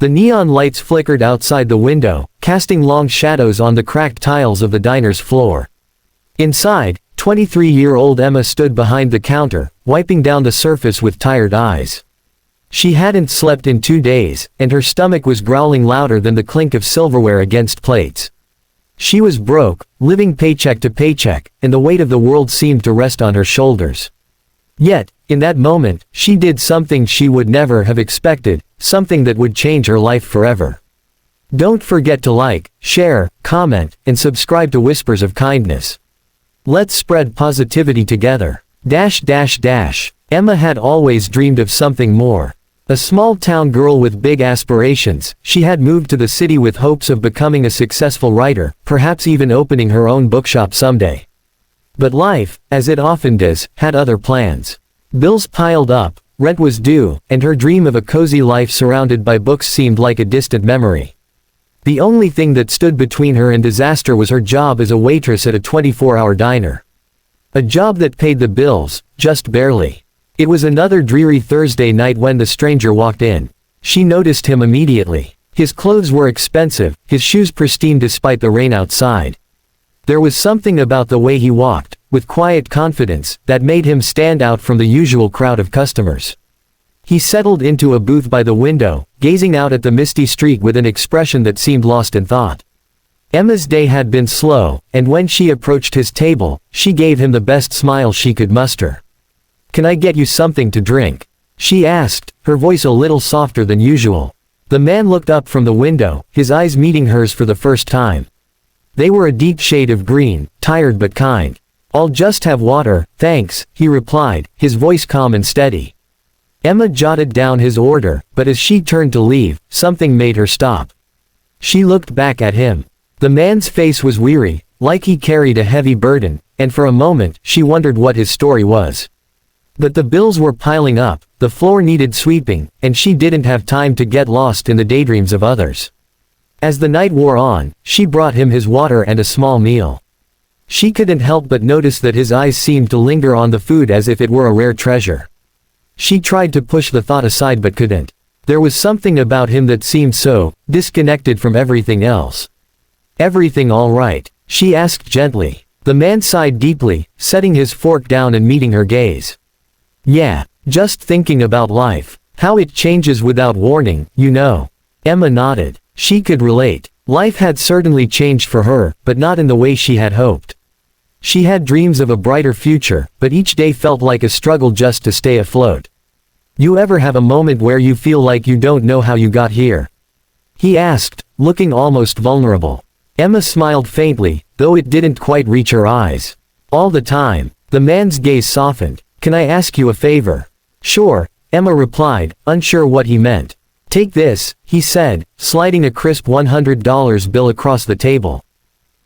The neon lights flickered outside the window, casting long shadows on the cracked tiles of the diner's floor. Inside, 23-year-old Emma stood behind the counter, wiping down the surface with tired eyes. She hadn't slept in 2 days, and her stomach was growling louder than the clink of silverware against plates. She was broke, living paycheck to paycheck, and the weight of the world seemed to rest on her shoulders. Yet, in that moment, she did something she would never have expected, something that would change her life forever. Don't forget to like, share, comment, and subscribe to Whispers of Kindness. Let's spread positivity together. Emma had always dreamed of something more. A small-town girl with big aspirations, she had moved to the city with hopes of becoming a successful writer, perhaps even opening her own bookshop someday. But life, as it often does, had other plans. Bills piled up, rent was due, and her dream of a cozy life surrounded by books seemed like a distant memory. The only thing that stood between her and disaster was her job as a waitress at a 24-hour diner. A job that paid the bills, just barely. It was another dreary Thursday night when the stranger walked in. She noticed him immediately. His clothes were expensive, his shoes pristine despite the rain outside. There was something about the way he walked, with quiet confidence, that made him stand out from the usual crowd of customers. He settled into a booth by the window, gazing out at the misty street with an expression that seemed lost in thought. Emma's day had been slow, and when she approached his table, she gave him the best smile she could muster. "Can I get you something to drink?" she asked, her voice a little softer than usual. The man looked up from the window, his eyes meeting hers for the first time. They were a deep shade of green, tired but kind. "I'll just have water, thanks," he replied, his voice calm and steady. Emma jotted down his order, but as she turned to leave, something made her stop. She looked back at him. The man's face was weary, like he carried a heavy burden, and for a moment, she wondered what his story was. But the bills were piling up, the floor needed sweeping, and she didn't have time to get lost in the daydreams of others. As the night wore on, she brought him his water and a small meal. She couldn't help but notice that his eyes seemed to linger on the food as if it were a rare treasure. She tried to push the thought aside but couldn't. There was something about him that seemed so disconnected from everything else. "Everything all right?" she asked gently. The man sighed deeply, setting his fork down and meeting her gaze. "Yeah, just thinking about life. How it changes without warning, you know." Emma nodded. She could relate. Life had certainly changed for her, but not in the way she had hoped. She had dreams of a brighter future, but each day felt like a struggle just to stay afloat. "You ever have a moment where you feel like you don't know how you got here?" he asked, looking almost vulnerable. Emma smiled faintly, though it didn't quite reach her eyes. "All the time." The man's gaze softened. "Can I ask you a favor?" "Sure," Emma replied, unsure what he meant. "Take this," he said, sliding a crisp $100 bill across the table.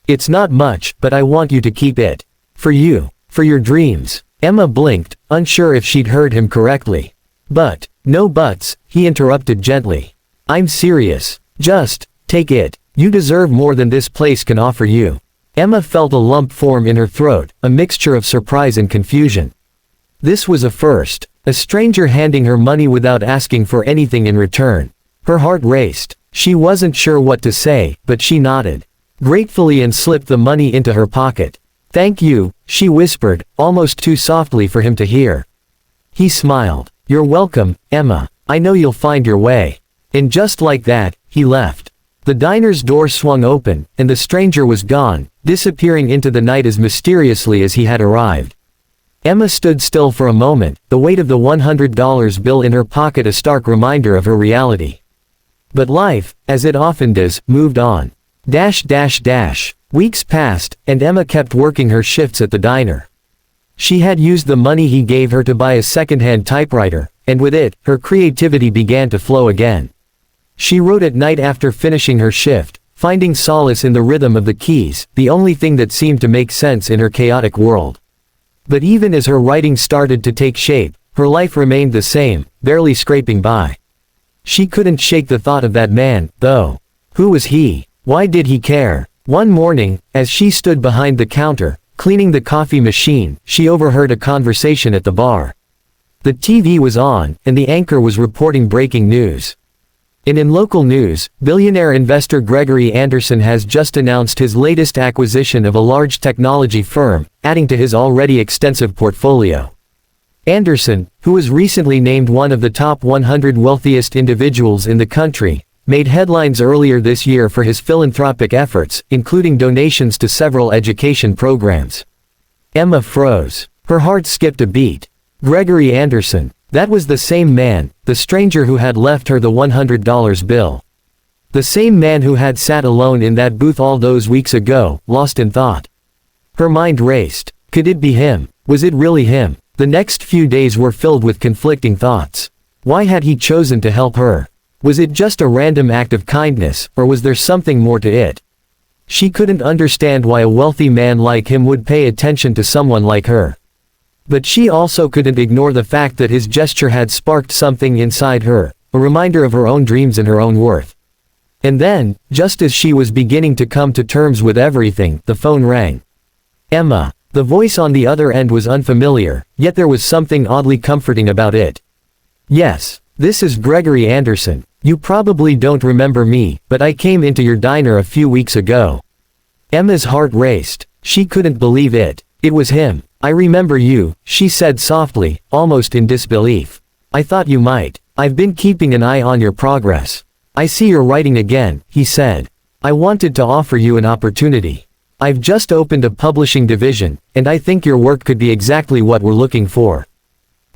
"It's not much, but I want you to keep it. For you. For your dreams." Emma blinked, unsure if she'd heard him correctly. "But, no buts," he interrupted gently. "I'm serious. Just, take it. You deserve more than this place can offer you." Emma felt a lump form in her throat, a mixture of surprise and confusion. This was a first. A stranger handing her money without asking for anything in return. Her heart raced. She wasn't sure what to say, but she nodded gratefully and slipped the money into her pocket. "Thank you," she whispered, almost too softly for him to hear. He smiled. "You're welcome, Emma. I know you'll find your way." And just like that, he left. The diner's door swung open, and the stranger was gone, disappearing into the night as mysteriously as he had arrived. Emma stood still for a moment, the weight of the $100 bill in her pocket a stark reminder of her reality. But life, as it often does, moved on. Weeks passed, and Emma kept working her shifts at the diner. She had used the money he gave her to buy a second-hand typewriter, and with it, her creativity began to flow again. She wrote at night after finishing her shift, finding solace in the rhythm of the keys, the only thing that seemed to make sense in her chaotic world. But even as her writing started to take shape, her life remained the same, barely scraping by. She couldn't shake the thought of that man, though. Who was he? Why did he care? One morning, as she stood behind the counter, cleaning the coffee machine, she overheard a conversation at the bar. The TV was on, and the anchor was reporting breaking news. In local news, billionaire investor Gregory Anderson has just announced his latest acquisition of a large technology firm, adding to his already extensive portfolio. Anderson, who was recently named one of the top 100 wealthiest individuals in the country, made headlines earlier this year for his philanthropic efforts, including donations to several education programs. Emma froze. Her heart skipped a beat. Gregory Anderson. That was the same man, the stranger who had left her the $100 bill. The same man who had sat alone in that booth all those weeks ago, lost in thought. Her mind raced. Could it be him? Was it really him? The next few days were filled with conflicting thoughts. Why had he chosen to help her? Was it just a random act of kindness, or was there something more to it? She couldn't understand why a wealthy man like him would pay attention to someone like her. But she also couldn't ignore the fact that his gesture had sparked something inside her, a reminder of her own dreams and her own worth. And then, just as she was beginning to come to terms with everything, the phone rang. Emma. The voice on the other end was unfamiliar, yet there was something oddly comforting about it. Yes, this is Gregory Anderson. You probably don't remember me, but I came into your diner a few weeks ago. Emma's heart raced. She couldn't believe it. It was him. I remember you, she said softly, almost in disbelief. I thought you might. I've been keeping an eye on your progress. I see you're writing again, he said. I wanted to offer you an opportunity. I've just opened a publishing division, and I think your work could be exactly what we're looking for.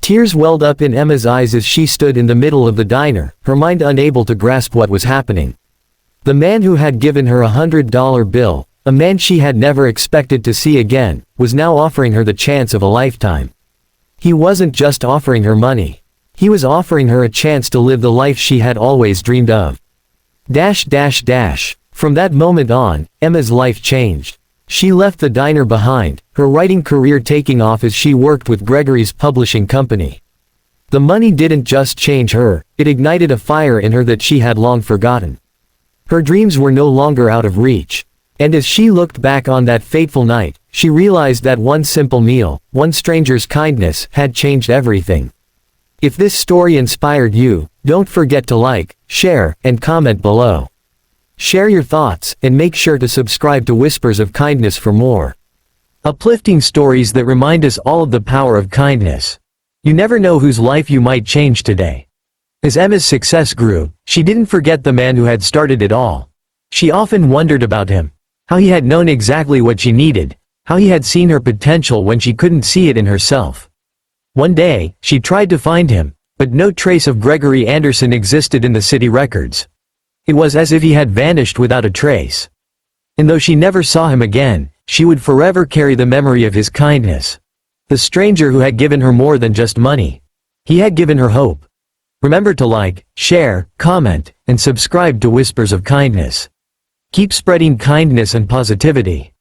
Tears welled up in Emma's eyes as she stood in the middle of the diner, her mind unable to grasp what was happening. The man who had given her $100 bill, a man she had never expected to see again, was now offering her the chance of a lifetime. He wasn't just offering her money. He was offering her a chance to live the life she had always dreamed of. From that moment on, Emma's life changed. She left the diner behind, her writing career taking off as she worked with Gregory's publishing company. The money didn't just change her, it ignited a fire in her that she had long forgotten. Her dreams were no longer out of reach. And as she looked back on that fateful night, she realized that one simple meal, one stranger's kindness, had changed everything. If this story inspired you, don't forget to like, share, and comment below. Share your thoughts, and make sure to subscribe to Whispers of Kindness for more uplifting stories that remind us all of the power of kindness. You never know whose life you might change today. As Emma's success grew, she didn't forget the man who had started it all. She often wondered about him. How he had known exactly what she needed, how he had seen her potential when she couldn't see it in herself. One day, she tried to find him, but no trace of Gregory Anderson existed in the city records. It was as if he had vanished without a trace. And though she never saw him again, she would forever carry the memory of his kindness. The stranger who had given her more than just money. He had given her hope. Remember to like, share, comment, and subscribe to Whispers of Kindness. Keep spreading kindness and positivity.